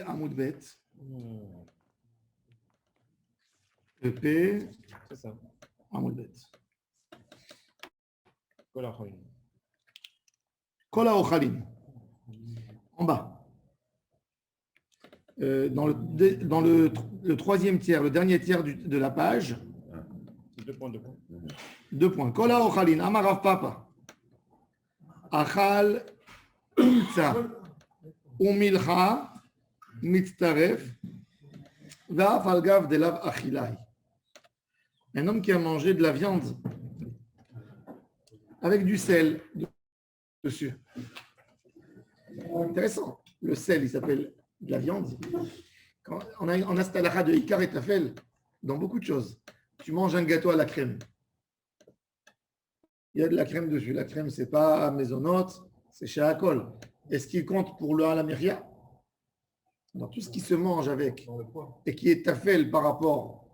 Amoud Bet. EP, C'est ça. Amoud Bet. Kola Cholim. Kola Ochalim. En bas. Dans le troisième tiers, le dernier tiers de la page. 2 points. 2 points. Kola Ochalin, Amarav Papa. Achal Ulza. Umilcha. Mitztaref. Va'af algav de lav achilai. Un homme qui a mangé de la viande avec du sel dessus. Intéressant. Le sel, il s'appelle de la viande. On a cette halakha de Ikar et Tafel dans beaucoup de choses. Tu manges un gâteau à la crème. Il y a de la crème dessus. La crème, c'est pas Maisonot, c'est chez Akol. Est-ce qu'il compte pour le Halameria? Dans tout ce qui se mange avec et qui est Tafel par rapport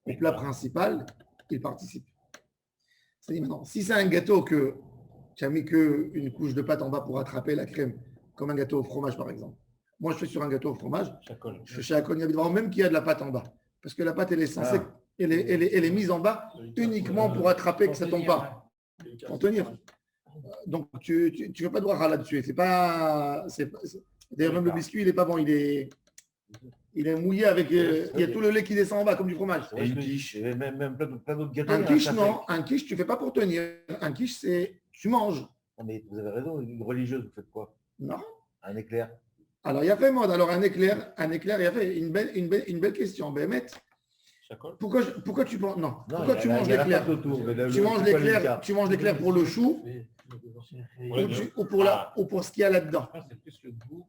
au plat principal, il participe. C'est-à-dire maintenant, si c'est un gâteau que tu as mis qu'une couche de pâte en bas pour attraper la crème, comme un gâteau au fromage par exemple. Moi, je fais sur un gâteau au fromage. Je fais chez Akol, il y a évidemment même qu'il y a de la pâte en bas. Parce que la pâte, elle est censée, elle est mise en bas uniquement pour attraper que ça ne tombe pas. Pour tenir. Donc, tu ne vas pas devoir là-dessus. D'ailleurs, même le biscuit, il n'est pas bon. Il est mouillé avec. Il y a tout le lait qui descend en bas, comme du fromage. Et une quiche, et même plein d'autres gâteaux. Un quiche, non. Un quiche, tu ne fais pas pour tenir. Un quiche, c'est. Tu manges. Non, mais vous avez raison, une religieuse, vous faites quoi? Non. Un éclair. Alors, il y a fait mode. Alors, un éclair, il y a fait une belle question. Bémet. Pourquoi tu manges. Non. Pourquoi tu manges l'éclair? Tu manges l'éclair pour le chou ou pour ce qu'il y a là-dedans.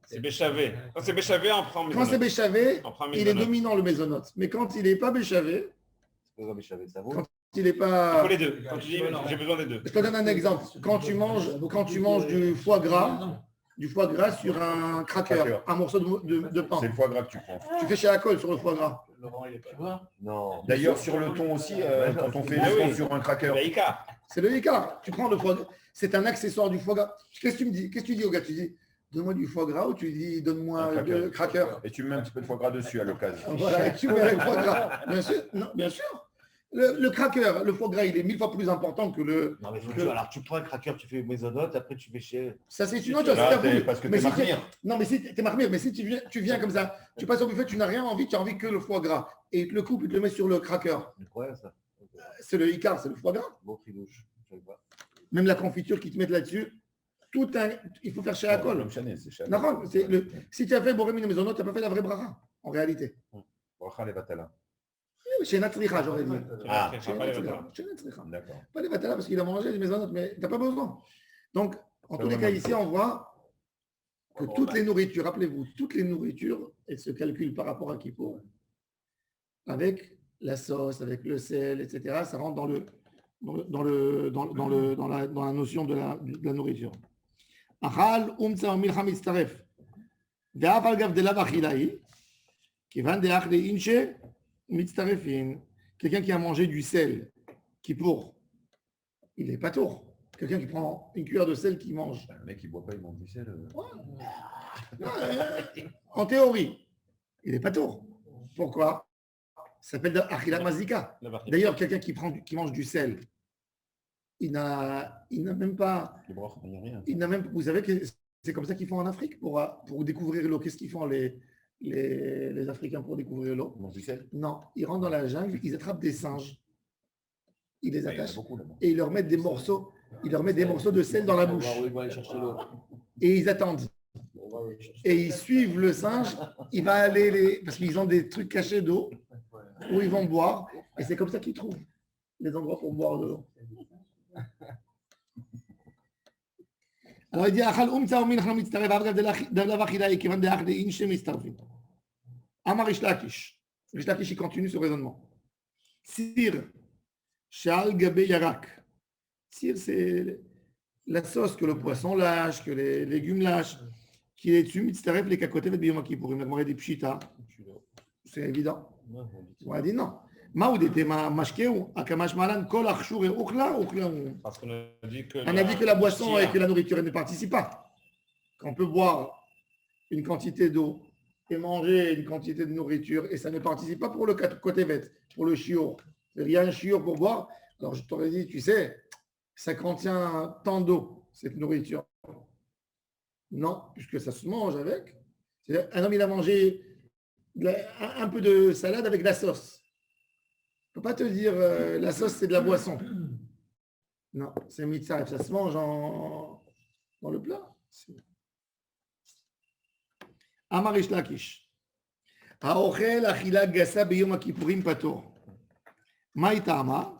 C'est béchavé. Quand c'est béchavé, on prend Quand c'est béchavé, il est dominant le mésonote. Mais quand il n'est pas béchavé, C'est béchavé, ça vaut. quand il n'est Il pas. faut les deux. Quand tu dis, j'ai besoin des deux. Je te donne un exemple. Quand tu manges du foie gras sur un cracker, un morceau de pain. C'est le foie gras que tu prends. Tu fais chez Akol sur le foie gras. Non. D'ailleurs, sur le thon aussi, quand on fait Ah le oui. thon sur un cracker. C'est Ika. C'est le écart. Tu prends le foie gras. C'est un accessoire du foie gras. Qu'est-ce que tu me dis? Qu'est-ce que tu dis au gars? Tu dis, donne-moi du foie gras ou tu dis, donne-moi le cracker? Et tu mets un petit peu de foie gras dessus à l'occasion. Voilà, et tu mets le foie gras. Bien sûr. Non, bien sûr. Le cracker, le foie gras, il est 1000 fois plus important que le. Non, mais alors tu prends un cracker, tu fais maisonnote, après tu fais chez. Ça, c'est une autre chose. Là, parce que t'es marmire. Non, mais si t'es marmire, mais si tu viens comme ça, tu passes au buffet, tu n'as rien envie, tu as envie que le foie gras. Et il te le coupe, il te le met sur le cracker. Ouais, ça. C'est le Icar, c'est le foie gras. Bon tridouche. Je sais pas. Même la confiture qu'ils te mettent là-dessus, il faut faire chez Akol. Comme Chanel, c'est Chanel. Non, si tu as fait Borémine Maisonot, tu n'as pas fait la vraie bracha, en réalité. Bracha levatala. Chez Natsricha, j'aurais dit. Ah, Chez Natsricha. d'accord. Pas les Vatala parce qu'il a mangé des Maisonot, mais tu n'as pas besoin. Donc, en tous les cas, ici, on voit que toutes les nourritures, rappelez-vous, toutes les nourritures, elles se calculent par rapport à Kippour. Avec la sauce, avec le sel, etc. Ça rentre dans la notion de la nourriture. Achal umtsa milcha mitzaref. Ve'af al gav de lav achilai, kivan deach de inche mitzarefin. Quelqu'un qui a mangé du sel, Kippour, il n'est pas tour. Quelqu'un qui prend une cuillère de sel qui mange. Le mec, il boit pas, il mange du sel. En théorie, il n'est pas tour. Pourquoi? Ça s'appelle Achila Mazika. D'ailleurs, quelqu'un qui mange du sel, il n'a même pas. Il n'a même. Vous savez que c'est comme ça qu'ils font en Afrique pour découvrir l'eau. Qu'est-ce qu'ils font les Africains pour découvrir l'eau? Ils mangent du sel. Non, ils rentrent dans la jungle, ils attrapent des singes, ils les Il y en a attachent beaucoup là-bas. et ils leur mettent des morceaux de sel dans la bouche. Et ils attendent. Et ils suivent le singe. Il va aller parce qu'ils ont des trucs cachés d'eau où ils vont boire. Et c'est comme ça qu'ils trouvent les endroits pour boire de l'eau. Alors il dit Achal umtsa umin mitztaref avgav de lav achilai kivan deach de inche mitztarefin. Amar Rish Lakish. Rish Lakish, il continue ce raisonnement. Sir shal gabe yarak. Sir, c'est la sauce que le poisson lâche, que les légumes lâchent, qui est dessus, mitztaref les kakotev et biyom kippour. Il m'a demandé des pshita. C'est évident. On a dit non. Maoudete mashkeu akamash malan kol achshur et ukhla. Parce qu'on a dit que. On a dit que la boisson et que la nourriture ne participent pas. Qu'on peut boire une quantité d'eau et manger une quantité de nourriture et ça ne participe pas pour le côté bête, pour le chiot. Il y a un chiot pour boire. Alors je t'aurais dit, tu sais, ça contient tant d'eau, cette nourriture. Non, puisque ça se mange avec. Un homme, il a mangé un peu de salade avec de la sauce. Je ne peux pas te dire la sauce, c'est de la boisson. Non, c'est mitzvah, ça se mange dans le plat. Amarish Lakish. Haochel achila gasa beyom kippurim pator. Maïtama.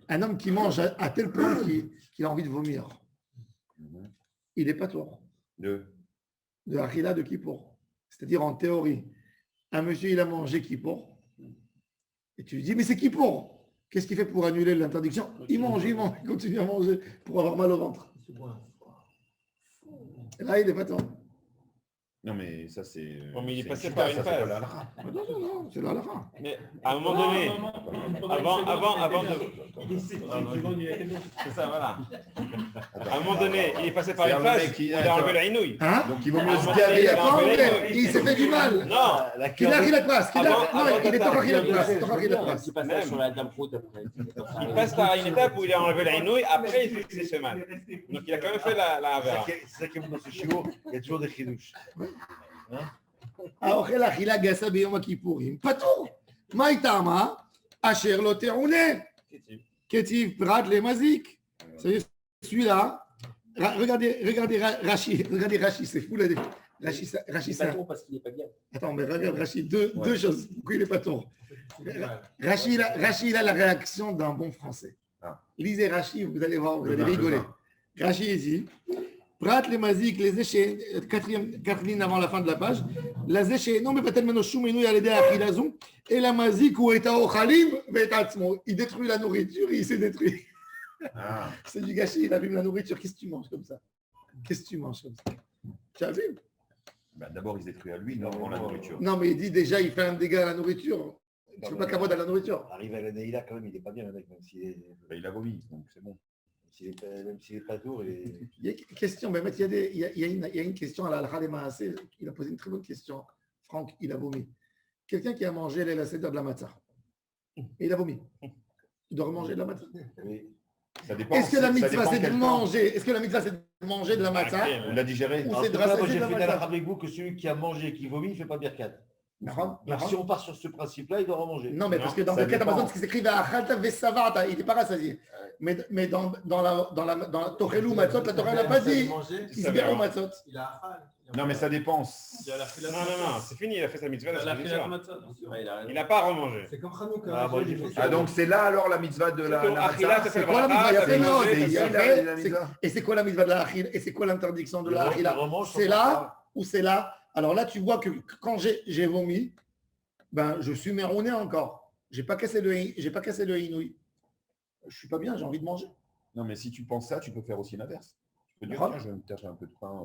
Un homme qui mange à tel point qu'il a envie de vomir. Il n'est pas tort. De Achila de Kippour. C'est-à-dire en théorie, un monsieur il a mangé Kippour et tu lui dis mais c'est Kippour. Qu'est-ce qu'il fait pour annuler l'interdiction? Il mange, il continue à manger pour avoir mal au ventre. Et là il n'est pas tort. Non, mais ça, c'est. Bon, mais il est passé par une phase. Non, c'est la lara. Mais à un moment donné, avant de. C'est ça, voilà. À un moment donné, il est passé par une phase, il a enlevé la inouïe. Hein? Donc, il vaut mieux se garer. Il s'est fait du mal. Non, il a pris la place. Non, il n'est pas pris la place. Il passe sur la dame faute après. il passe par une étape où il a enlevé la inouïe, après il s'est fait mal. Donc il a quand même fait la vera. C'est ça qui est dans ce chiot, il y a toujours des chidouches. האוכל אכילה גסה ביום הכיפורים, פטור. מה איתמה? אשר לא תעונה. כתיב פרט למזיק. Celui-là, regardez Rashi, c'est fou là. Rashi, ça. Parce qu'il n'est pas bien. Attends, mais regarde Rashi, deux choses. Pourquoi il n'est pas tort? Rashi, il a la réaction d'un bon français. Lisez Rashi, vous allez voir, vous allez rigoler. Rashi ici. Prat les mazik, les échets, quatrième ligne avant la fin de la page. La zéché, non, mais peut-être maintenant choumenu y a l'aider à Achilazon. Et la mazik ou est à Ochalim, il détruit la nourriture, il s'est détruit. C'est du gâchis, il abîme la nourriture. Qu'est-ce que tu manges comme ça? Tu as vu? D'abord, il se détruit à lui, non, la nourriture. Non, mais il dit déjà, il fait un dégât à la nourriture. Tu ne fais pas qu'à à la nourriture. Arrive à la Neila, quand même, il n'est pas bien, le mec, même s'il est. Il a vomi, donc c'est bon. Même s'il n'est pas tour. Il y a une question, mais il y a une question à la des Maasé. Il a posé une très bonne question. Franck, il a vomi. Quelqu'un qui a mangé la seder de la matzah, et il a vomi. Il doit remanger de la matzah. Oui. Ça dépend. Est-ce que la mitzvah c'est de manger? Est-ce que la mitzvah c'est de manger de la matzah? On l'a digéré. Ou c'est de Moi, rassasier j'ai de la fait matzah? avec vous que celui qui a mangé et qui vomit, il ne fait pas birkat. Donc, Si on part sur ce principe-là, il doit remanger. Non, mais parce que dans le cas d'Amazon, ce qui s'écrit V'achalta v'savata, il n'était pas rassasié. Mais dans la Torelou Matzot, la Torah n'a pas dit Isberu Matzot. Non, mais ça dépend. Non, c'est fini, il a fait sa mitzvah. Il n'a pas remangé. C'est comme Hanouka. Ah, donc c'est là alors la mitzvah de la matzah. C'est quoi la mitzvah? Il y a fait l'autre. Et c'est quoi la mitzvah de la achil? Et c'est quoi l'interdiction de la achila? C'est là ou c'est là? Alors là, tu vois que quand j'ai vomi, ben, je suis méronné encore. Je n'ai pas cassé le inouï. Je ne suis pas bien, j'ai envie de manger. Non, mais si tu penses ça, tu peux faire aussi l'inverse. Tu peux dire, tiens, je vais me taper un peu de pain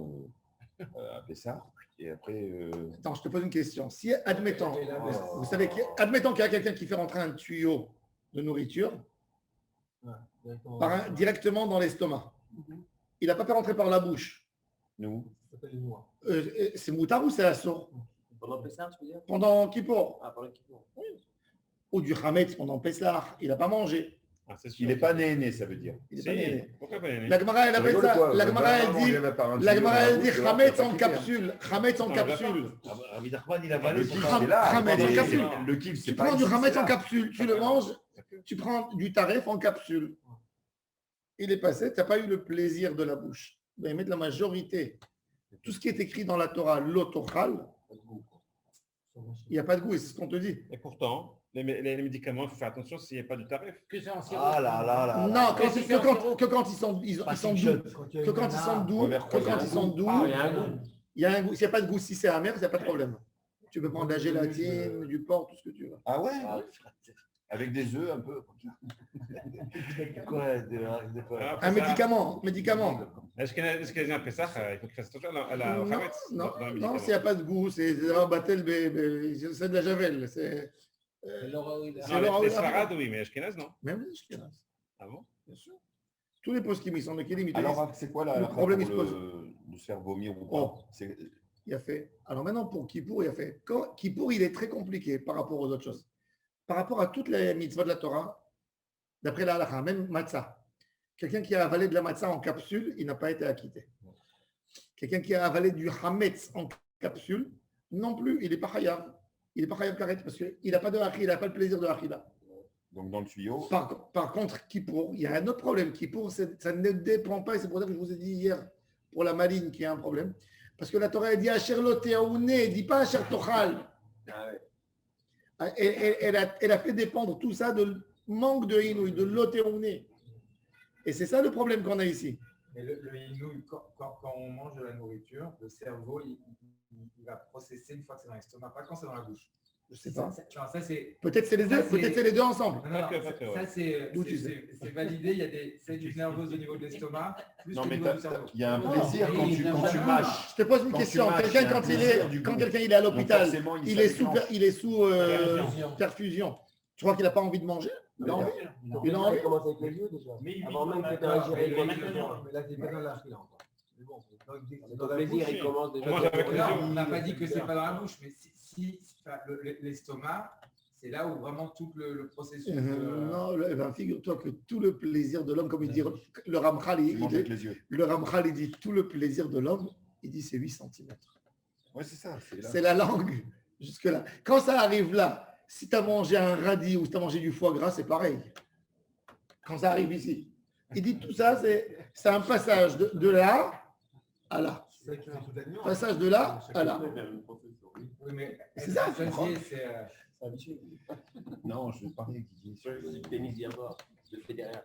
à Pessah, et après... Attends, je te pose une question. Si, admettons, vous savez, admettons qu'il y a quelqu'un qui fait rentrer un tuyau de nourriture directement dans l'estomac. Il n'a pas fait rentrer par la bouche. Nous. C'est moutard ou c'est assourd? Pendant Pessah, tu veux dire? Pendant Kippour. Ah, pendant Kippour. Oui. Ou du Hametz pendant Pessah. Il n'a pas mangé. Il n'est pas né, ça veut dire. Il n'est pas né. Pourquoi pas né? La Gemara, elle appelle ça. La Gemara, elle dit Hametz en capsule. Hametz en capsule. Rami Nachman, il a avalé son Hametz en capsule. Le kiff, c'est Tu pas. prends du Hametz en capsule, tu le manges, tu prends du taref en capsule. Il est passé, tu n'as pas eu le plaisir de la bouche. Mais la majorité, tout ce qui est écrit dans la Torah, l'otochal, il n'y a pas de goût, et c'est ce qu'on te dit. Et pourtant, les médicaments, il faut faire attention s'il n'y a pas de tarif. Ah là là là. Non, que quand ils sont doux. Que quand ils sont doux, il y a un goût. S'il n'y a pas de goût, si c'est amer, il n'y a pas de problème. Tu peux prendre de la gélatine, du porc, tout ce que tu veux. Ah ouais? Avec des œufs un peu. Un médicament. Est-ce qu'il y a un Pessah? Il faut que ça attention à la Hametz. Non, s'il n'y a pas de goût, c'est de la javel. C'est les Sfarad, oui, mais Ashkenaz, non? Même les Ashkenaz. Ah bon? Bien sûr. Tous les poskim, ils sont de Kélim. Alors, c'est quoi le problème de se faire vomir ou Oh. pas. Il a fait. Alors maintenant, pour Kippour, il a fait. Kippour, il est très compliqué par rapport aux autres choses. Par rapport à toutes les mitzvot de la Torah, d'après la halakha, même matzah. Quelqu'un qui a avalé de la matzah en capsule, il n'a pas été acquitté. Quelqu'un qui a avalé du hametz en capsule, non plus, il n'est pas chayav. Il n'est pas chayav karet parce qu'il n'a pas de achila, il n'a pas le plaisir de achila. Donc dans le tuyau. Par contre, Kippour, il y a un autre problème. Kippour, ça ne dépend pas, et c'est pour ça que je vous ai dit hier, pour la maline, qu'il y a un problème. Parce que la Torah, elle dit Asher lo te'aoune, elle ne dit pas Asher tochal. Elle a fait dépendre tout ça de manque de inouï, de lo te'aoune. Et c'est ça le problème qu'on a ici. Mais le inouï, quand on mange de la nourriture, le cerveau, il va processer une fois que c'est dans l'estomac, pas quand c'est dans la bouche. Je sais pas. Ça, c'est... Peut-être c'est les deux, peut-être c'est les deux ensemble. Non, ça, c'est validé. Il y a des cellules nerveuses au niveau de l'estomac, plus Non, au mais niveau du cerveau. il y a un plaisir quand tu mâches. Je te pose une question. Quelqu'un, quand quelqu'un il est à l'hôpital, il est sous perfusion. Tu crois qu'il n'a pas envie de manger? Il a envie. Il a envie. Il commence avec les yeux déjà. Avant même que tu aies ingéré quoi que ce soit. Mais là, c'est pas dans la file encore. Mais bon, Dans le plaisir, il commence déjà. on n'a pas dit que c'est pas dans la bouche, mais si l'estomac, c'est là où vraiment tout le processus. Non, figure-toi que tout le plaisir de l'homme, comme il dit le Ramchal, il dit tout le plaisir de l'homme, il dit c'est 8 cm. Oui, c'est ça. C'est la langue jusque-là. Quand ça arrive là, si tu as mangé un radis ou si tu as mangé du foie gras, c'est pareil. Quand ça arrive ici. Il dit tout ça, c'est un passage de là à là. Passage de là à là. Oui, mais c'est ça. Non, je vais parler du pénis d'abord. Le fait derrière.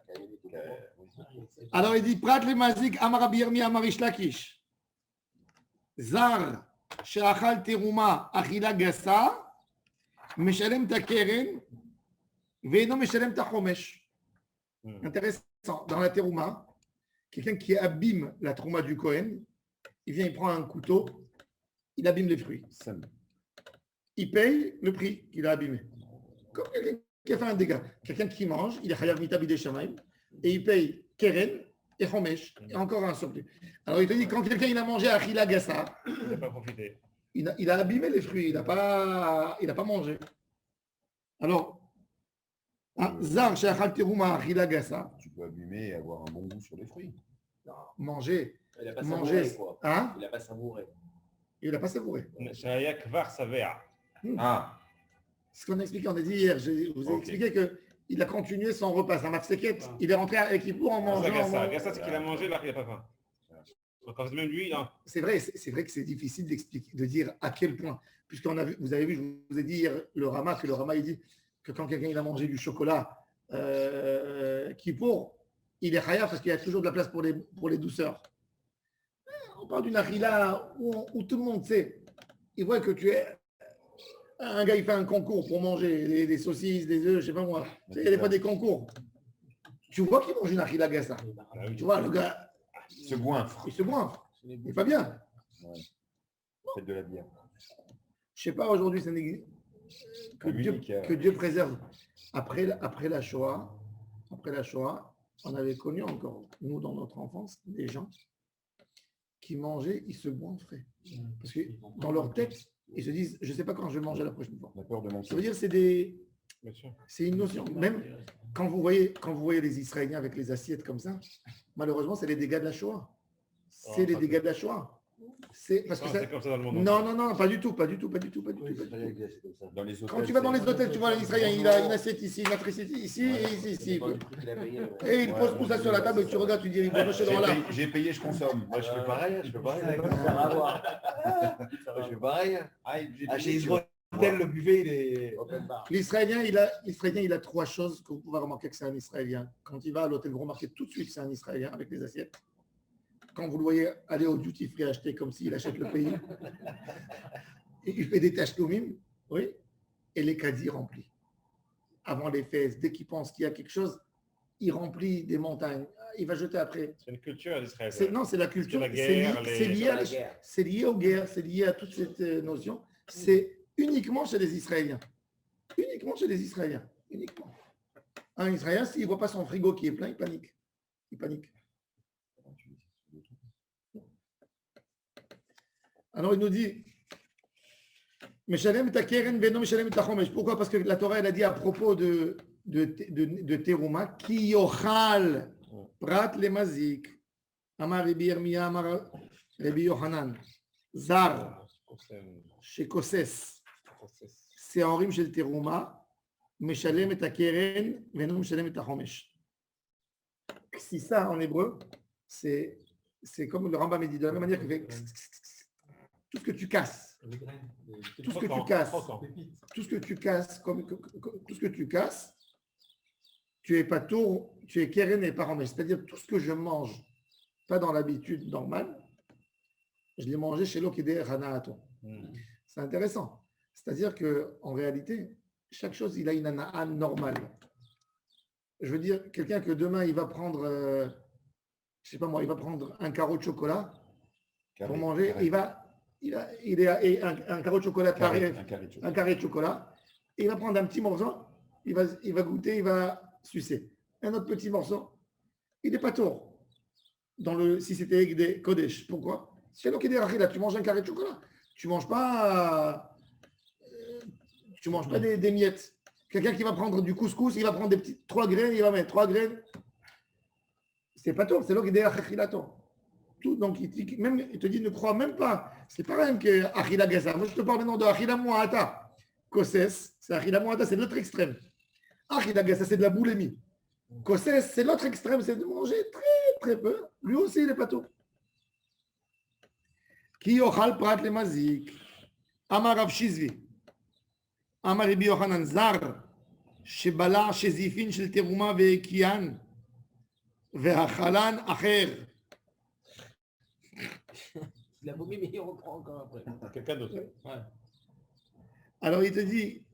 Alors il dit Prat le mazik Amar Birmi Amarish Lakish. Zar she'achal teruma achila gasa meshalem ta keren ve'eno meshalem ta chomesh. Intéressant. Dans la terouma, quelqu'un qui abîme la trouma du Kohen, il vient, il prend un couteau, il abîme les fruits. Il paye le prix qu'il a abîmé. Comme quelqu'un qui a fait un dégât. Quelqu'un qui mange, il est chayav mitabi des shamaim, et il paye keren et chomesh, et encore un surplus. Alors il te dit, quand quelqu'un il a mangé achila gassa, il n'a pas profité. Il a abîmé les fruits, il n'a pas mangé. Alors, zar she'achal teruma achila gassa. Tu peux abîmer et avoir un bon goût sur les fruits. Manger. Il n'a pas savouré, quoi. Hein? Il n'a pas savouré. Il n'a pas savouré. Ce qu'on a expliqué, on a dit hier, je vous ai expliqué qu'il a continué son repas, sa mafseket. Il est rentré avec Kippour en mangeant. Gassa, c'est qu'il a mangé, là, il n'a pas faim. Quand même lui, là. C'est vrai que c'est difficile d'expliquer, de dire à quel point. Puisqu'on a vu, vous avez vu, je vous ai dit hier le Rama, que le Rama il dit que quand quelqu'un il a mangé du chocolat Kippour, il est chayav parce qu'il y a toujours de la place pour les douceurs. On parle d'une achila où tout le monde sait. Il voit que tu es. Un gars, il fait un concours pour manger des saucisses, des œufs, je ne sais pas moi. Il y a des fois des concours. Tu vois qu'il mange une achila gassa. Tu vois, le gars. Il se goinfre. Il se goinfre. Il n'est pas bien. Ouais. Faites de la bière. Je ne sais pas, aujourd'hui, ça n'existe. Que Dieu préserve. Après la Shoah, on avait connu encore, nous, dans notre enfance, des gens qui mangeaient, ils se goinfraient. Parce que dans leur tête, ils se disent, je ne sais pas quand je vais manger la prochaine fois. La peur de manquer. Ça veut dire c'est une notion. Même quand vous voyez les Israéliens avec les assiettes comme ça, malheureusement, c'est les dégâts de la Shoah. C'est les dégâts de la Shoah. C'est parce que c'est comme ça dans le monde. Non, pas du tout. Dans les hôtels, quand tu vas dans les hôtels, tu vois l'Israélien, il a une assiette ici, une autre assiette ici et ici. Et il pose tout ça sur la table et tu regardes, tu dis, j'ai payé, je consomme. Moi, je fais pareil. Je fais pareil. Chez Israël, le buffet, il est open bar. L'Israélien, il a 3 choses que vous pouvez remarquer que c'est un Israélien. Quand il va à l'hôtel, vous remarquez tout de suite que c'est un Israélien avec les assiettes. Quand vous le voyez aller au duty free acheter comme s'il achète le pays, et il fait des tachtoumim, oui, et les caddies remplis. Avant les fesses, dès qu'il pense qu'il y a quelque chose, il remplit des montagnes. Il va jeter après. C'est une culture d'Israël. Non, c'est la culture. C'est lié aux guerres, c'est lié à toute cette notion. C'est uniquement chez les Israéliens. Uniquement chez les Israéliens. Uniquement. Un Israélien, s'il ne voit pas son frigo qui est plein, il panique. Il panique. Alors il nous dit Meshalem ta keren veno meshalem ta chomesh. Pourquoi? Parce que la Torah elle a dit à propos de Teruma ki yochal prat lemazik amar Rabbi Yirmiyah amar Rabbi Yochanan zar shekoses c'est en rime chez le Teruma meshalem ta keren veno meshalem ta chomesh. Si ça en hébreu c'est comme le Rambam dit de la même manière qu'il fait tout ce que tu casses. Tout ce que tu casses, tout ce que tu casses, tout ce que tu casses, tu es pas tour, tu es keren et paromesh. C'est-à-dire tout ce que je mange, pas dans l'habitude normale, je l'ai mangé chez l'okidé hanaaton. C'est intéressant. C'est-à-dire que en réalité, chaque chose, il a une anaa normale. Je veux dire, quelqu'un que demain il va prendre, je sais pas moi, il va prendre un carreau de chocolat pour manger, il est un carreau de chocolat, un carré de chocolat, et il va prendre un petit morceau, il va goûter, il va sucer. Un autre petit morceau, il n'est pas tort. Si c'était des Kodesh. Pourquoi? Si tu manges un carré de chocolat, tu ne manges pas des miettes. Quelqu'un qui va prendre du couscous, il va prendre des petites 3 graines, il va mettre 3 graines. C'est pas tort, c'est l'ok des achilato. Donc, il te dit, ne crois même pas. C'est pas même que Achila Gaza. Moi, je te parle maintenant de Achila Mu'ata. Koses, c'est Achila Mu'ata, c'est l'autre extrême. Achila Gaza, c'est de la boulimie. Koses, c'est l'autre extrême, c'est de manger très, très peu. Lui aussi, il est pas tout. Ki yochal prat le mazik. Amar Rav Shizvi. Amar Rabbi Yochanan Zar. Shebala shezifin shel teruma ve'ekian. Ve'achalan acher. Il a vomi, mais il reprend encore après. Quelqu'un d'autre. Ouais. Alors il te dit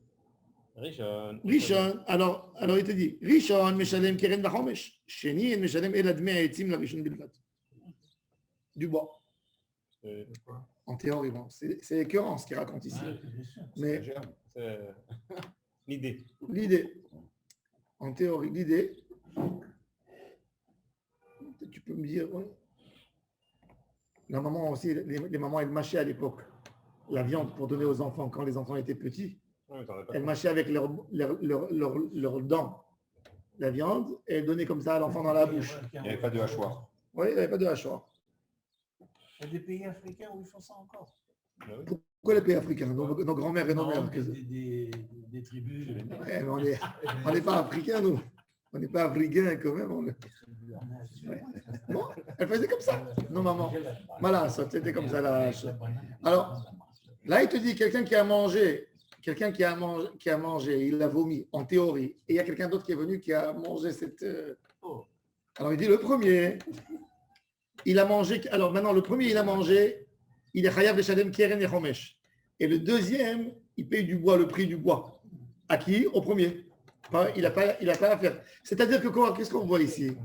Rishon. Alors il te dit Rishon meshalem keren vachomesh. Sheni meshalem elad mea etzim la rishon bilvat. Du bois. En théorie, bon, c'est écœurant ce qu'il raconte ici. Mais C'est l'idée. En théorie, l'idée, tu peux me dire, ouais. La maman aussi, les mamans, elles mâchaient à l'époque la viande pour donner aux enfants quand les enfants étaient petits. Elles mâchaient avec leurs dents la viande et elles donnaient comme ça à l'enfant dans la bouche. Il n'y avait pas de hachoir. Oui, il n'y avait pas de hachoir. Il y a des pays africains où ils font ça encore. Pourquoi les pays africains? Nos grands-mères et nos mères. Des tribus. Ouais, on n'est pas africains, nous. On n'est pas africains quand même. Ouais. Bon, elle faisait comme ça. Non, maman. Voilà, c'était comme ça. Là. Alors, là, il te dit quelqu'un qui a mangé, il a vomi, en théorie. Et il y a quelqu'un d'autre qui est venu qui a mangé cette. Alors, il dit le premier, il a mangé. Alors, maintenant, le premier, il a mangé, il est chayav veshalem keren et chomesh. Et le deuxième, il paye du bois, le prix du bois. À qui? Au premier. Il n'a pas à faire. C'est-à-dire que qu'est-ce qu'on voit ici?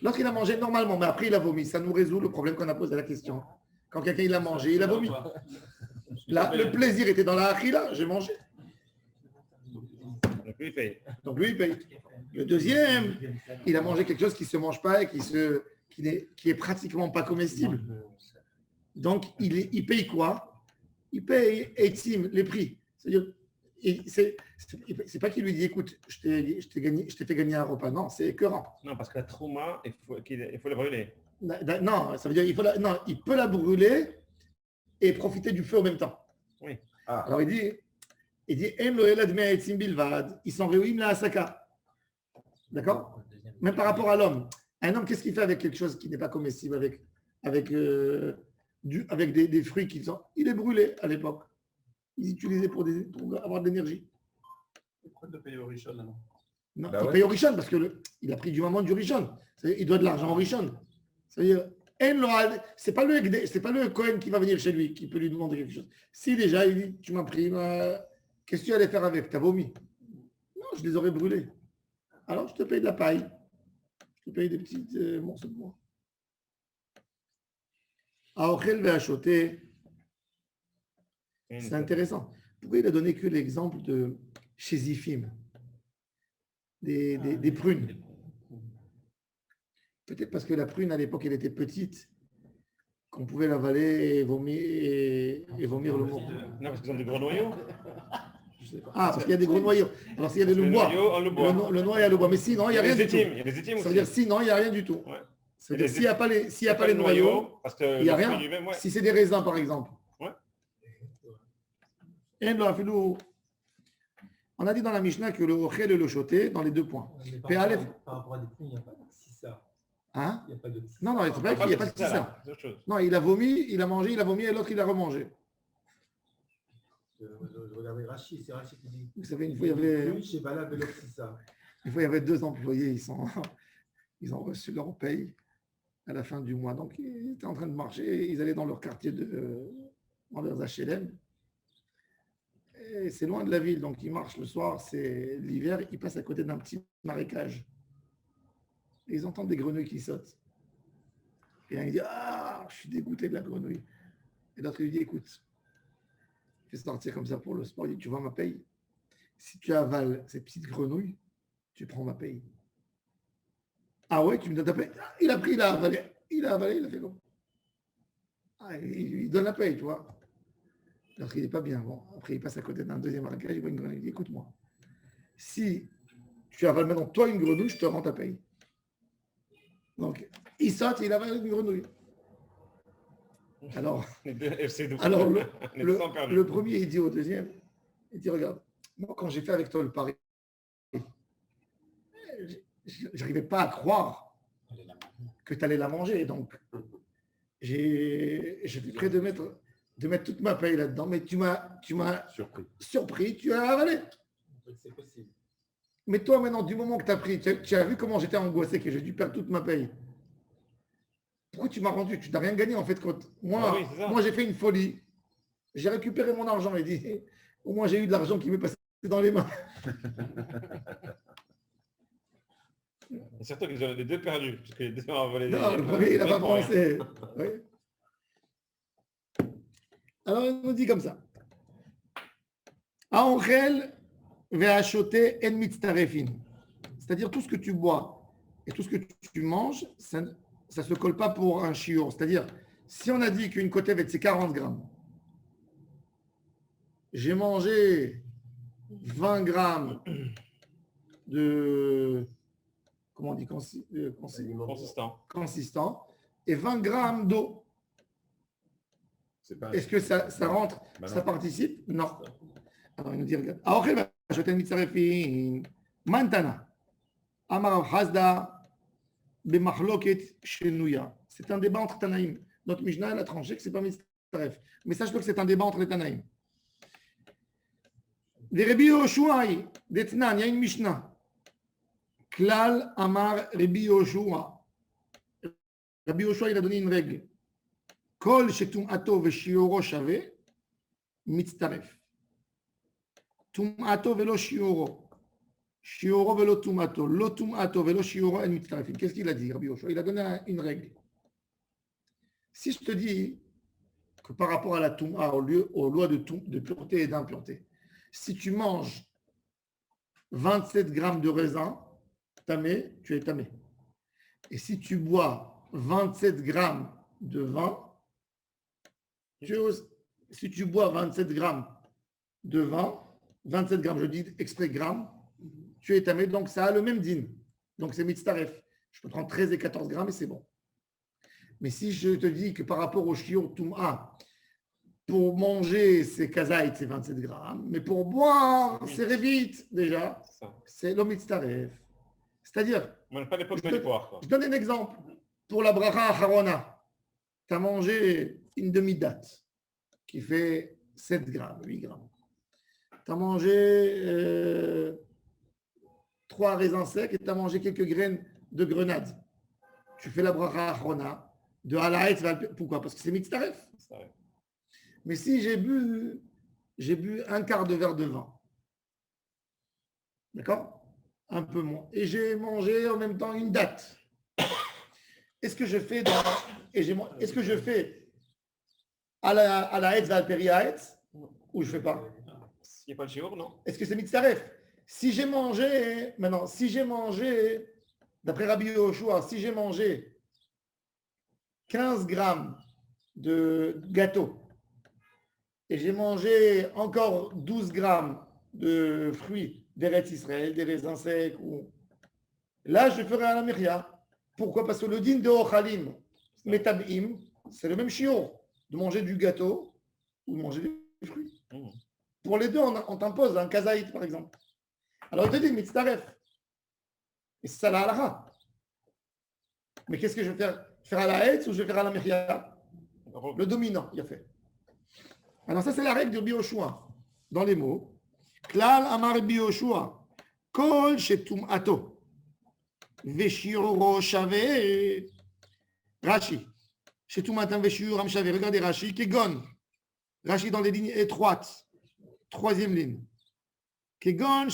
Lorsqu'il a mangé normalement, mais après il a vomi, ça nous résout le problème qu'on a posé à la question. Quand quelqu'un il a mangé, il a vomi. Là, le plaisir était dans la achila, j'ai mangé. Donc lui, il paye. Donc lui, il paye. Le deuxième, il a mangé quelque chose qui ne se mange pas et qui est pratiquement pas comestible. Donc il paye quoi? Il paye etzim, les prix. C'est-à-dire, c'est pas qu'il lui dit écoute, je t'ai fait gagner un repas. Non, c'est écœurant. Non, parce que la trauma, il faut la brûler. Non, ça veut dire il peut la brûler et profiter du feu en même temps. Oui. Alors il dit ils sont réunis la asaka. D'accord? Même par rapport à l'homme. Un homme, qu'est-ce qu'il fait avec quelque chose qui n'est pas comestible, avec des fruits qui sont. Il est brûlé à l'époque. Ils utilisaient pour avoir de l'énergie. Pourquoi de payer au Rishon alors? Non, il paye au Rishon parce qu'il a pris du moment du Rishon. Il doit de l'argent au Rishon. C'est-à-dire, c'est pas le Cohen qui va venir chez lui qui peut lui demander quelque chose. Si déjà il dit tu m'as pris, qu'est-ce que tu allais faire avec? Tu as vomi? Non, je les aurais brûlés. Alors je te paye de la paille. Je te paye des petits morceaux de bois. Aochel ve'achoté. C'est intéressant. Pourquoi il a donné que l'exemple de chésifim, des prunes? Peut-être parce que la prune, à l'époque, elle était petite. qu'on pouvait l'avaler et vomir le mot. Non, parce qu'ils ont des gros noyaux. Ah, parce qu'il y a des gros noyaux. Alors s'il y a le bois, le noyau et le bois. Mais sinon, il n'y a rien du tout. Il y a des étimes aussi. Ça veut dire sinon, il n'y a rien du tout. Ouais. C'est-à-dire s'il n'y a pas les noyaux, parce que il n'y a rien. lui-même, ouais. Si c'est des raisins, par exemple. Ouais. On a dit dans la Mishnah que le ochel et le choté dans les deux points. Par rapport à des fruits, il n'y a pas de ça. Hein? Il n'y a pas de Non, non, c'est pas écrit, il n'y a pas de tissa. Non, il a vomi, il a mangé, il a vomi et l'autre il a remangé. Je regardais Rachid, c'est Rachid qui dit. Vous savez, une fois il y avait 2 employés, ils ont reçu leur paye à la fin du mois. Donc ils étaient en train de marcher, ils allaient dans leur quartier dans leurs HLM. Et c'est loin de la ville, donc ils marchent le soir, c'est l'hiver, ils passent à côté d'un petit marécage. Et ils entendent des grenouilles qui sautent. Et un il dit, ah, je suis dégoûté de la grenouille. Et l'autre lui dit, écoute, je vais sortir comme ça pour le sport. Il dit, tu vois ma paye. Si tu avales ces petites grenouilles, tu prends ma paye. Ah ouais, tu me donnes ta paye. Ah, il a pris, il a avalé, il a fait comme. Ah, il donne la paye, tu vois. Alors qu'il n'est pas bien. Bon, après, il passe à côté d'un deuxième marécage, il voit une grenouille. Il dit, écoute-moi, si tu avales maintenant toi une grenouille, je te rends ta paye. Donc, il saute et il avale une grenouille. Alors le premier, il dit au deuxième, il dit, regarde, moi, quand j'ai fait avec toi le pari, je n'arrivais pas à croire que tu allais la manger. Donc, j'étais prêt de mettre toute ma paye là-dedans, mais tu m'as surpris, tu as avalé. C'est possible. Mais toi, maintenant, du moment que tu as pris, tu as vu comment j'étais angoissé, que j'ai dû perdre toute ma paye. Pourquoi tu m'as rendu? Tu n'as rien gagné en fait. Moi, j'ai fait une folie. J'ai récupéré mon argent et dit, au moins j'ai eu de l'argent qui m'est passé dans les mains. Et surtout qu'ils ont les deux perdus, parce que les deux ont volé. Non, le premier, il n'a pas pensé. Oui. Alors, il nous dit comme ça. Aonchel ve'achoté en mitztarefin. C'est-à-dire tout ce que tu bois et tout ce que tu manges, ça ne se colle pas pour un shiur. C'est-à-dire, si on a dit qu'une kotevet, c'est 40 grammes, j'ai mangé 20 grammes de, comment on dit, consistant, et 20 grammes d'eau. Est-ce que ça rentre, ça participe? Non. Alors, il nous dit, regarde. Mantana. Amar Hazda. C'est un débat entre Tanaïm. Notre Mishnah a tranché que ce n'est pas Mitzaref. Mais sache-le que c'est un débat entre les Tanaïm. Des Rabbi Yoshua, des Tnan, il y a une Mishnah. Klal Amar Rabbi Yoshua. Rabbi Yoshua, il a donné une règle. Kol shetum ato veshioro shave mitzaref. Tum ato velo shioro. Shioro velo tumato, lo tumato velo shioro en mitzarefin. Qu'est-ce qu'il a dit, Rabbi Yoshua? Il a donné une règle. Si je te dis que par rapport à la tuma, aux lois de pureté et d'impureté, si tu manges 27 grammes de raisin tamé, tu es tamé. Et si tu bois 27 grammes de vin, si tu bois 27 grammes de vin, 27 grammes, je dis exprès grammes, tu es tamé, donc ça a le même din. Donc c'est mitzaref. Je peux prendre 13 et 14 grammes et c'est bon. Mais si je te dis que par rapport au shiur tum'a, pour manger c'est kazaït, c'est 27 grammes, mais pour boire c'est revit déjà, c'est le mitzaref. C'est-à-dire, je donne un exemple. Pour la bracha acharona, tu as mangé une demi-date qui fait 7 grammes, 8 grammes. Tu as mangé 3 raisins secs et tu as mangé quelques graines de grenade. Tu fais la bracha acharona de halaetz. Pourquoi? Parce que c'est mitzaref. Mais si j'ai bu un quart de verre de vin, d'accord? Un peu moins. Et j'ai mangé en même temps une date. Est-ce que je fais à la Hetz Valperiaetz ou je ne fais pas? Il n'y a pas de shiur, non? Est-ce que c'est mitzaref? Si j'ai mangé, d'après Rabbi Yoshua, si j'ai mangé 15 grammes de gâteau et j'ai mangé encore 12 grammes de fruits d'Eretz Israël, des raisins secs, là je ferai un Amiria. Pourquoi? Parce que le din de Ochalim, Metabim, c'est le même chiot de manger du gâteau ou de manger des fruits. Pour les deux, on t'impose un kazaït, par exemple. Alors, il te dit, mitzaref. Et c'est ça la halakha. Mais qu'est-ce que je vais faire? Faire à la Hetz ou je vais faire à la Mechia? Le dominant, il a fait. Alors, ça, c'est la règle de Rabbi Yoshua. Dans les mots, Klal Amar Rabbi Yoshua, Kol Shetum Ato, Veshiro Shave, Rashi, Shetum Atam Veshiro Shave, regardez Rashi, Kegon, Rashi dans les lignes étroites. Troisième ligne. Quelqu'un,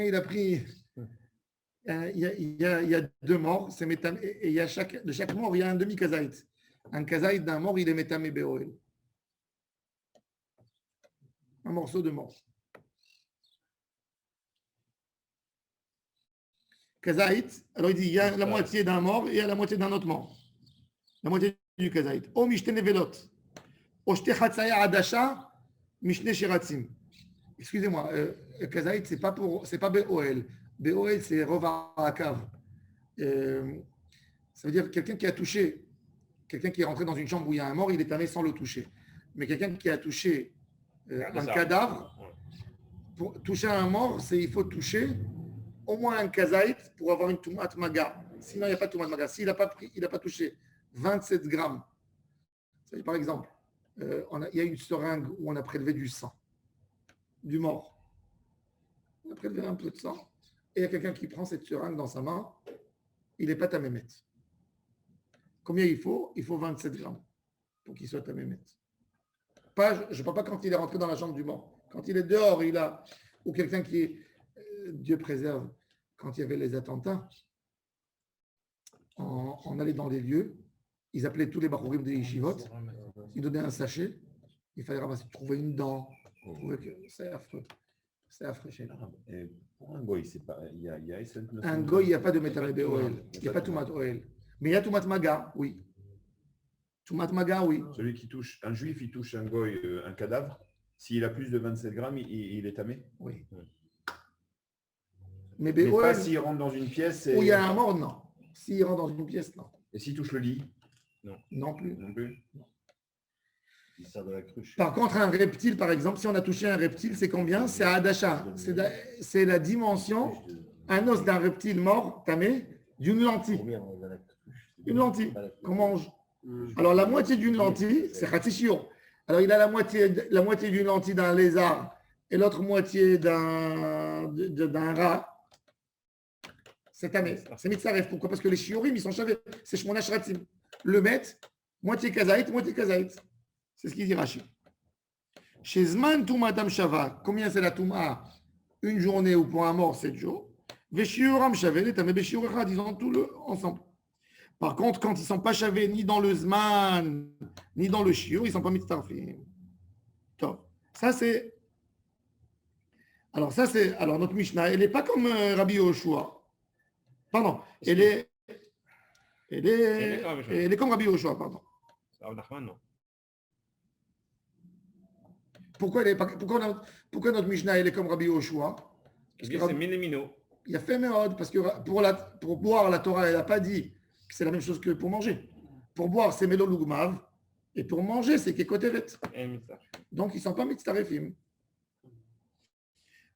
il a pris. Il y a deux morts. Et il y a de chaque mort, il y a un demi-kazaït. Un kazaït d'un mort, il est métamé béoël. Un morceau de mort. Kazaït, alors il dit il y a la moitié d'un mort et il y a la moitié d'un autre mort. La moitié du kazaït. O mishtene velot. Excusez-moi, Kazaït, c'est pas BOL. BOL, c'est Rova Akav. Ça veut dire quelqu'un qui a touché, quelqu'un qui est rentré dans une chambre où il y a un mort, il est tamé sans le toucher. Mais quelqu'un qui a touché un cadavre, pour toucher un mort, il faut toucher au moins un Kazaït pour avoir une Tumat Maga. Sinon, il n'y a pas de Tumat Maga. S'il n'a pas touché 27 grammes, c'est-à-dire, par exemple, il y a une seringue où on a prélevé du sang, du mort. On a prélevé un peu de sang. Et il y a quelqu'un qui prend cette seringue dans sa main, il n'est pas tamémet. Combien il faut? Il faut 27 grammes pour qu'il soit tamémet. Je ne parle pas quand il est rentré dans la chambre du mort. Quand il est dehors, ou quelqu'un qui est, Dieu préserve, quand il y avait les attentats, on allait dans les lieux, ils appelaient tous les bachorim des yeshivot, ils donnaient un sachet, il fallait ramasser, trouver une dent. C'est affreux. C'est affreux chez nous. Pour un goy, c'est pas. Un goy, il n'y a pas de métamébé oil. Il n'y a pas de tomat oil. Mais il y a tomat maga, oui. Tomat maga, oui. Celui qui touche, un juif, il touche un goy, un cadavre. S'il a plus de 27 grammes, il est tamé. Oui. Mais pas s'il rentre dans une pièce. Où il y a un mort, non. S'il rentre dans une pièce, non. Et s'il touche le lit? Non. Non plus. Non plus. Non. Par contre, un reptile, par exemple, si on a touché un reptile, c'est combien? C'est à Adasha. C'est la dimension, un os d'un reptile mort, tamé, d'une lentille. Une lentille qu'on mange. Alors, la moitié d'une lentille, c'est Khatishio. Alors, il a la moitié d'une lentille d'un lézard et l'autre moitié d'un rat. C'est tamé. C'est mitzaref. Pourquoi? Parce que les shiurim, ils sont chavés. C'est shmona shratim. Le met, moitié kazaït, moitié kazaït. C'est ce qu'il dit Rashi. Chez Zman Tumatam Shava, combien c'est la Touma? Une journée ou pour un mort, 7 jours. Veshiuram Shavé, les Tamé Beshiurechad, ils ont tout le ensemble. Par contre, quand ils ne sont pas chavés ni dans le Zman, ni dans le Shiur, ils ne sont pas mitzarfim. Top. Ça, c'est. Alors, notre Mishnah, elle n'est pas comme Rabbi Yoshua. Pardon. Elle est comme Rabbi Yoshua, pardon. Non. Pourquoi notre Mishnah elle est comme Rabbi Yoshua? Parce que c'est minémino. Il a fait méod, parce que pour boire, la Torah, elle n'a pas dit que c'est la même chose que pour manger. Pour boire, c'est Melo Lugmav, et pour manger, c'est Kekoteret. Donc, ils ne sont pas mitzarefim.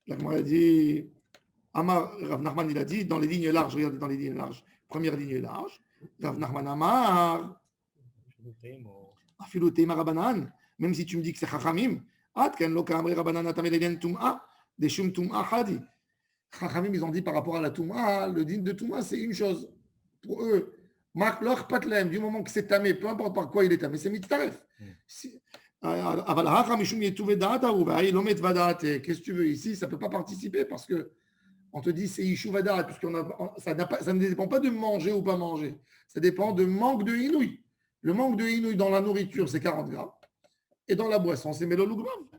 La Gemara a dit, Rav Nachman, il a dit, dans les lignes larges, regardez dans les lignes larges, première ligne large, Rav Nachman Amar, Afilu Teima Rabanan, même si tu me dis que c'est Chachamim, Chachamim, ils ont dit par rapport à la Touma, le din de Touma, c'est une chose. Pour eux, Marc leur patlem, du moment que c'est tamé, peu importe par quoi il est tamé, c'est mitzaref. Qu'est-ce que tu veux ici? Ça ne peut pas participer parce que on te dit c'est Ishuvadat, puisque ça ne dépend pas de manger ou pas manger. Ça dépend de manque de inouï. Le manque de inouï dans la nourriture, c'est 40 grammes. Et dans la boisson, c'est Melolugmav.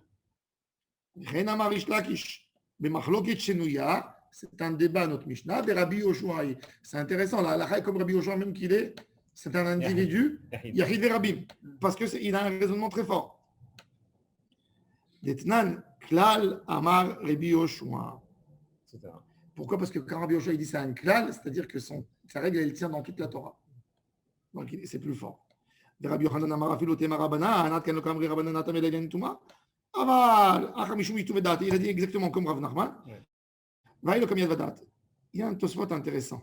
Rena Marish Lakish. Bemachloket Shenouya, c'est un débat, notre Mishnah, des Rabbi Yoshua. C'est intéressant, la halakha est comme Rabbi Yoshua, même qu'il est c'est un individu, Yahid Verabim, parce qu'il a un raisonnement très fort. Detnan, Klal, Amar, Rabbi Yoshua. Pourquoi? Parce que quand Rabbi Yoshua il dit c'est un Klal, c'est-à-dire que sa règle, elle tient dans toute la Torah. Donc c'est plus fort. Rabbi Yochanan Amar, Afilo Tema Rabana, Anat Ken Lokamri Rabana Natam Elagen Tuma. Aval, Achamishum Yitu Vedat. Il a dit exactement comme Rav Nachman. Vaïlo Kam Yad Vadat. Il y a un Tosfot intéressant.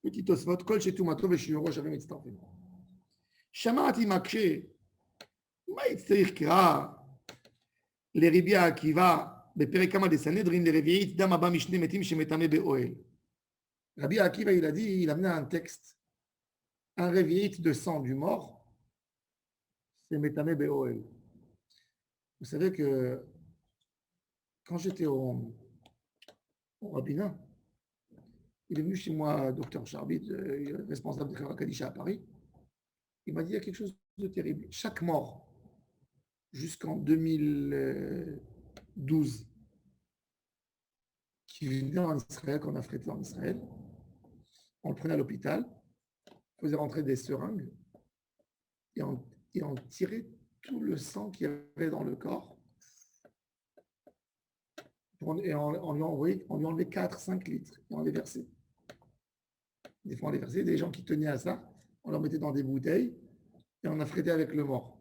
Petit Tosfot, Kol Shetumato Veshiyoro Shavim Mitztarfim. Shamati Makshe, מה יצטרך קרא לרבי עקיבא בפרק כמה דסנהדרין לרביעית דם הבא משני מתים שמטמא באוהל. Rabbi Akiva, il a dit, il a amené un texte, un révi'it de sang du mort, c'est métamé be'oel. Vous savez que quand j'étais au rabbinat, il est venu chez moi, docteur Charbit, responsable de Khara Kadisha à Paris. Il m'a dit, il y a quelque chose de terrible. Chaque mort, jusqu'en 2012, qui venait en Israël, qu'on a traité en Israël, on le prenait à l'hôpital, on faisait rentrer des seringues et on tirait tout le sang qu'il y avait dans le corps. Et on lui enlevait 4-5 litres et on les versait. Des fois, on les versait. Des gens qui tenaient à ça, on leur mettait dans des bouteilles et on a affrété avec le mort.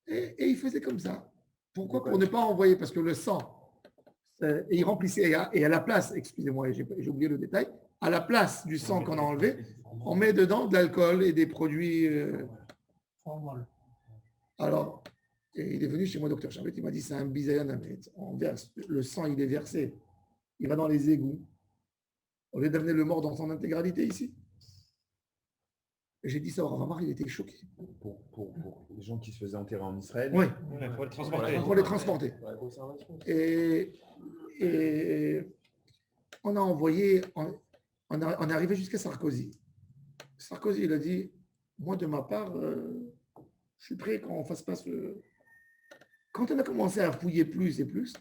Et il faisait comme ça. Pourquoi? Pour ne pas envoyer, parce que le sang, et il remplissait, et à la place, excusez-moi, j'ai oublié le détail, à la place du sang qu'on a enlevé, on met dedans de l'alcool et des produits. Alors, et il est venu chez moi, docteur Charbet, il m'a dit c'est un bisayon, on verse, le sang il est versé, il va dans les égouts, au lieu d'amener le mort dans son intégralité ici. Et j'ai dit ça au Rav Amar, il était choqué. Pour les gens qui se faisaient enterrer en Israël. Oui, pour les transporter. Pour les transporter. Et on a envoyé, on est arrivé jusqu'à Sarkozy. Sarkozy, il a dit, moi de ma part, je suis prêt qu'on fasse pas ce... Quand on a commencé à fouiller plus et plus,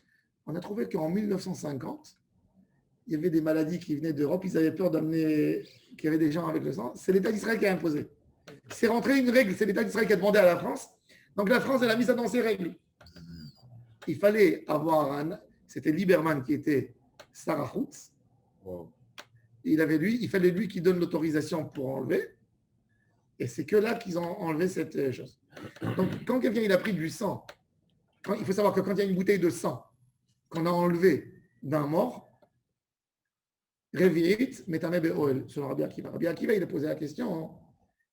on a trouvé qu'en 1950, il y avait des maladies qui venaient d'Europe, ils avaient peur d'amener, qu'il y avait des gens avec le sang. C'est l'État d'Israël qui a imposé. C'est rentré une règle, c'est l'État d'Israël qui a demandé à la France. Donc la France, elle a mis ça dans ses règles. Il fallait avoir c'était Lieberman qui était Sarah Houtz. Wow. Il fallait lui qui donne l'autorisation pour enlever. Et c'est que là qu'ils ont enlevé cette chose. Donc quand quelqu'un il a pris du sang, il faut savoir que quand il y a une bouteille de sang qu'on a enlevée d'un mort, Revi'it, Metame Be'oel, selon Rabbi Akiva. Rabbi Akiva, il a posé la question,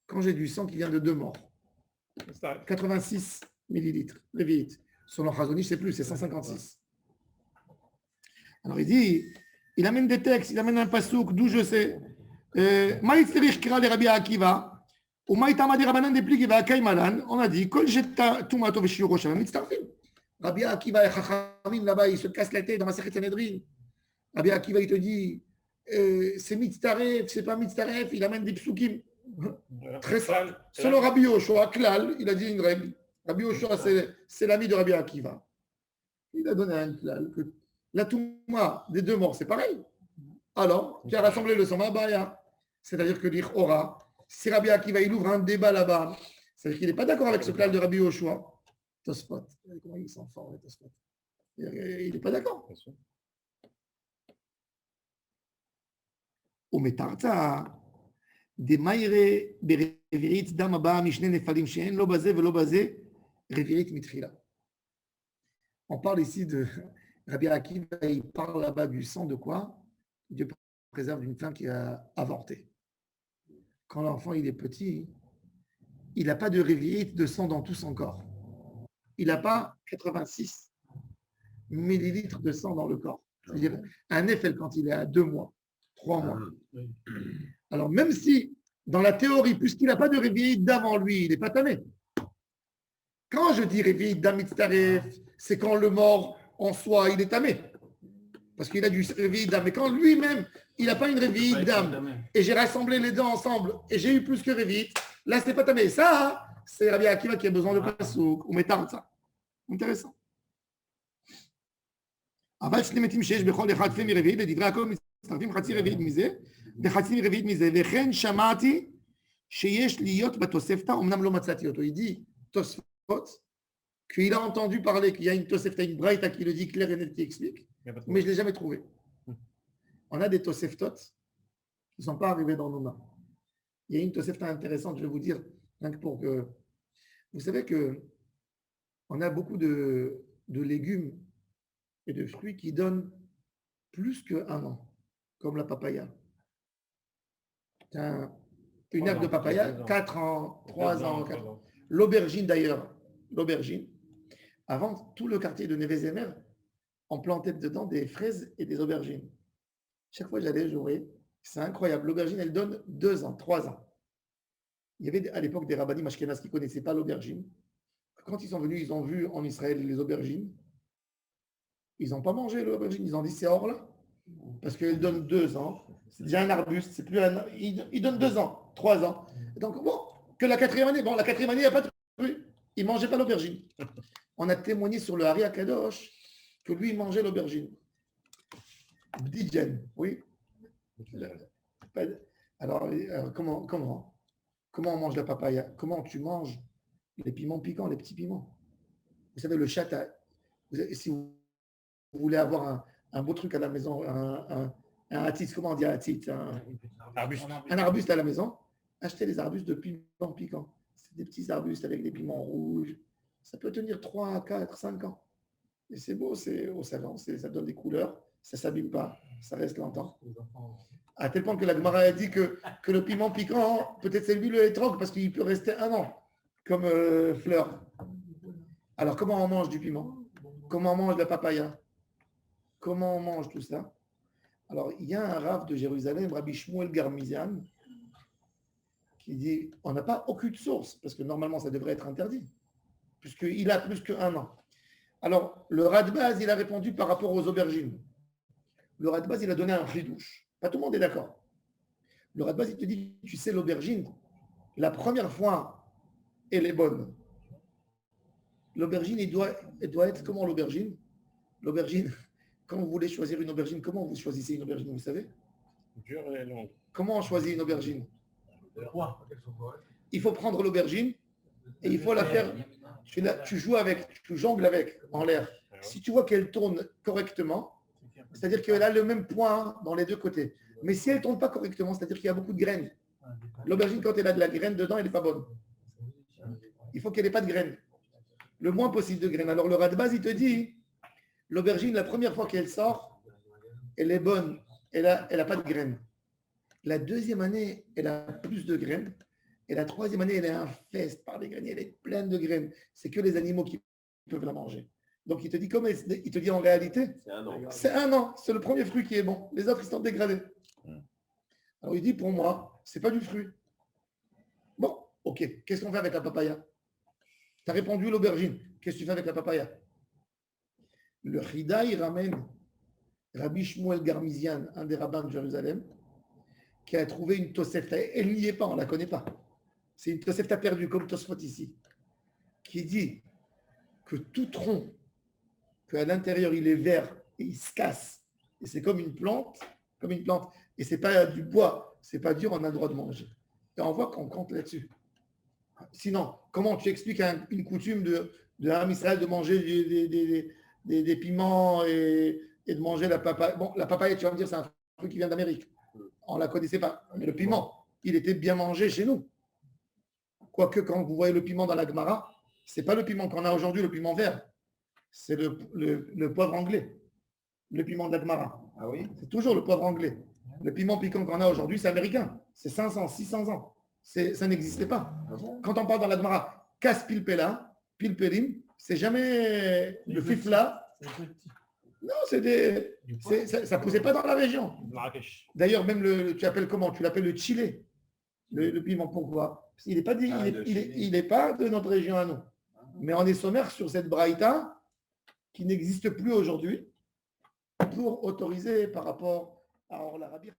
quand j'ai du sang qui vient de 2 morts, 86 millilitres, Revi'it. Selon Chazonish, c'est plus, c'est 156. Alors il dit, il amène des textes, il amène un pasouk, d'où je sais. Maïtzerich kira le Rabbi Akiva, ou Maïtamadi Rabanan depli va Kaimalan, on a dit, Kol jetta tumato veshiro shavim mitztarfim. Rabbi Akiva et Chachamim là-bas, ils se cassent la tête dans la Masechet Sanhedrin. Rabbi Akiva, il te dit, c'est mitztaref, c'est pas mitztaref, il amène des psukim. Très simple. Selon Rabbi Yoshua, Klal, il a dit une règle. Rabbi Yoshua, c'est l'ami de Rabbi Akiva. Il a donné un Klal que la Touma des 2 morts, c'est pareil. Alors, tu as rassemblé le sang, c'est-à-dire que l'Ichora, si Rabbi Akiva il ouvre un débat là-bas, c'est-à-dire qu'il n'est pas d'accord avec ce Klal de Rabbi Yoshua. Tosfot, comment ils sont forts, les Tosfot. Il n'est pas d'accord. ומתרצה דמיירה ברביעית דם הבאה משני נפלים שאין לא בזה ולא בזה רביעית מתחילה. On parle ici de Rabbi Akiva, il parle là-bas du sang de quoi? Dieu préserve d'une femme qui a avorté. Quand l'enfant il est petit, il n'a pas de révi'it de sang dans tout son corps. Il n'a pas 86 millilitres de sang dans le corps. C'est-à-dire un Nefel quand il est à 2 mois. 3 mois. Alors, même si, dans la théorie, puisqu'il n'a pas de réveil d'avant lui, il n'est pas tamé. Quand je dis réveil d'amitztaref, c'est quand le mort en soi, il est tamé. Parce qu'il a du réveil d'âme. Mais quand lui-même, il n'a pas une réveil d'âme, et j'ai rassemblé les deux ensemble, et j'ai eu plus que réveil, là, ce n'est pas tamé. Ça, c'est Rabbi Akiva qui a besoin de pasouk, ou métarde ça. Intéressant. אבל שני מתים שיש בכל אחד פה מרביעי לדברי הכל מצטרפים חצי רביעית מזה, וחצי רביעית מזה, וכן שמעתי שיש להיות בתוספתא, אמנם לא מצאתי אותו, il dit Tosfot, qu'il a entendu parler qu'il y a une Tosefta, une Braïta qui le dit clair et net, qui explique, mais je ne l'ai jamais trouvé. On a des Toseftot qui ne sont pas arrivés dans nos mains. Il y a une Tosefta intéressante, je vais vous dire, rien que pour que... Vous savez qu'on a beaucoup de légumes et de fruits qui donnent plus qu'un an, comme la papaya. Une herbe de papaya, 4 ans, 3 ans, 4 ans. L'aubergine d'ailleurs, l'aubergine, avant, tout le quartier de Nevezemer, on plantait dedans des fraises et des aubergines. Chaque fois que j'allais jouer, c'est incroyable. L'aubergine, elle donne 2 ans, 3 ans. Il y avait à l'époque des rabbinim ashkénazes qui ne connaissaient pas l'aubergine. Quand ils sont venus, ils ont vu en Israël les aubergines. Ils n'ont pas mangé l'aubergine, ils ont dit c'est hors là. Parce qu'elle donne 2 ans. C'est déjà un arbuste, c'est plus un... Il donne 2 ans, 3 ans. Donc, bon, que la 4e année, bon, la 4e année, il n'y a pas de fruits. Il ne mangeait pas l'aubergine. On a témoigné sur le Hari Akadosh que lui, il mangeait l'aubergine. Bdidjen, oui. Alors, comment on mange la papaya? Comment tu manges les piments piquants, les petits piments? Vous savez, le chat, si vous voulez avoir un beau truc à la maison, un hatzitz, comment on dit hatzitz? Un arbuste à la maison, achetez des arbustes de piments piquants. C'est des petits arbustes avec des piments rouges. Ça peut tenir 3, 4, 5 ans. Et c'est beau, c'est au savant, ça donne des couleurs, ça ne s'abîme pas, ça reste longtemps. À tel point que la Gemara a dit que le piment piquant, peut-être c'est lui le hétrog, parce qu'il peut rester 1 an, comme fleur. Alors, comment on mange du piment? Comment on mange la papaya? Comment on mange tout ça? Alors, il y a un rav de Jérusalem, Rabbi Shmuel Garmizian, qui dit, on n'a pas aucune source, parce que normalement, ça devrait être interdit, puisqu'il a plus qu'1 an. Alors, le Radbaz, il a répondu par rapport aux aubergines. Le Radbaz, il a donné un chidouche. Pas tout le monde est d'accord. Le Radbaz, il te dit, tu sais, l'aubergine, la première fois, elle est bonne. L'aubergine, elle doit être comment l'aubergine? L'aubergine, quand vous voulez choisir une aubergine, comment vous choisissez une aubergine, vous savez? Dure et longue. Comment on choisit une aubergine? Il faut prendre l'aubergine et il faut la faire... Tu joues avec, tu jongles avec en l'air. Si tu vois qu'elle tourne correctement, c'est-à-dire qu'elle a le même point dans les deux côtés. Mais si elle ne tourne pas correctement, c'est-à-dire qu'il y a beaucoup de graines. L'aubergine, quand elle a de la graine dedans, elle n'est pas bonne. Il faut qu'elle n'ait pas de graines. Le moins possible de graines. Alors le Radbaz, il te dit, l'aubergine, la première fois qu'elle sort, elle est bonne. Elle a pas de graines. La 2e année, elle a plus de graines. Et la 3e année, elle est infeste par les graines. Elle est pleine de graines. C'est que les animaux qui peuvent la manger. Donc, il te dit, comment il te dit en réalité? C'est 1 an. C'est le premier fruit qui est bon. Les autres, ils sont dégradés. Alors, il dit, pour moi, ce n'est pas du fruit. Bon, ok. Qu'est-ce qu'on fait avec la papaya? Tu as répondu l'aubergine. Qu'est-ce que tu fais avec la papaya? Le Chida, il ramène Rabbi Shmuel Garmizian, un des rabbins de Jérusalem, qui a trouvé une Tosefta. Elle n'y est pas, on ne la connaît pas. C'est une Tosefta perdue, comme Tosfot ici, qui dit que tout tronc, qu'à l'intérieur il est vert et il se casse, et c'est comme une plante, et c'est pas du bois, c'est pas dur, on a le droit de manger. Et on voit qu'on compte là-dessus. Sinon, comment tu expliques une coutume de Ham Israël de manger des piments et de manger la papaye? Bon, la papaye, tu vas me dire, c'est un fruit qui vient d'Amérique. On ne la connaissait pas. Mais le piment, il était bien mangé chez nous. Quoique, quand vous voyez le piment dans la Gemara, ce n'est pas le piment qu'on a aujourd'hui, le piment vert. C'est le poivre anglais. Le piment de la Gemara. Ah oui? C'est toujours le poivre anglais. Le piment piquant qu'on a aujourd'hui, c'est américain. C'est 500, 600 ans. Ça n'existait pas. Ah bon? Quand on parle dans la Gemara, casse pilpela, pilpelim, c'est jamais le fifla. Non, ça ne poussait pas dans la région. D'ailleurs, même tu appelles comment? Tu l'appelles le chili, le piment. Pourquoi? Parce qu'il n'est pas, il est pas de notre région à nous. Mais on est sommaire sur cette braïta qui n'existe plus aujourd'hui pour autoriser par rapport à l'Arabie.